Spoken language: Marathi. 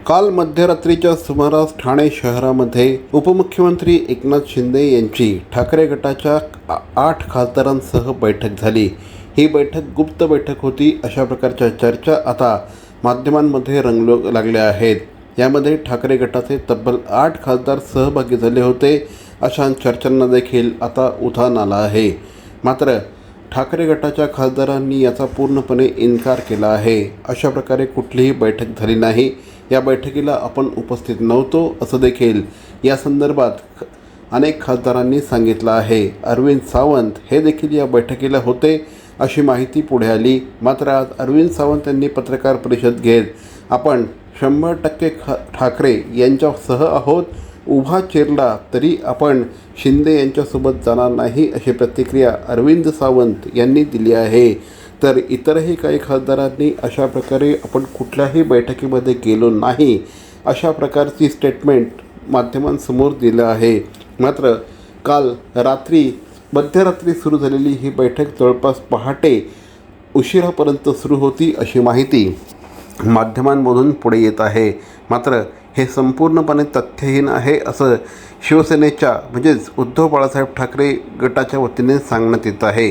काल मध्यरात्रीच्या सुमारास ठाणे शहरामध्ये उपमुख्यमंत्री एकनाथ शिंदे यांची ठाकरे गटाच्या 8 खासदारांसह बैठक झाली। ही बैठक गुप्त बैठक होती अशा प्रकारच्या चर्चा आता माध्यमांमध्ये रंगू लागल्या आहेत। यामध्ये ठाकरे गटाचे तब्बल 8 खासदार सहभागी झाले होते अशा चर्चांना देखील आता उधाण आलं आहे। मात्र ठाकरे गटाच्या खासदारांनी याचा पूर्णपणे इन्कार केला आहे। अशा प्रकारे कुठलीही बैठक झाली नाही, या बैठकीला आपण उपस्थित नव्हतो असं देखील या संदर्भात अनेक खासदारांनी सांगितलं आहे। अरविंद सावंत हे देखील या बैठकीला होते अशी माहिती पुढे आली। मात्र आज अरविंद सावंत यांनी पत्रकार परिषद घेत आपण 100% ठाकरे यांच्यासह आहोत, उभा चिरला तरी आपण शिंदे यांच्यासोबत जाणार नाही अशी प्रतिक्रिया अरविंद सावंत यांनी दिली आहे। तर इतरही काही खासदारांनी अशा प्रकारे आपण कुठल्याही बैठकीमध्ये गेलो नाही अशा प्रकारची स्टेटमेंट माध्यमांसमोर दिलं आहे। मात्र काल मध्यरात्री सुरू झालेली ही बैठक जवळपास पहाटे उशिरापर्यंत सुरू होती अशी माहिती माध्यमांमधून पुढे येत आहे। मात्र हे संपूर्णपणे तथ्यहीन आहे असं शिवसेनेच्या म्हणजेच उद्धव बाळासाहेब ठाकरे गटाच्या वतीने सांगण्यात येत आहे।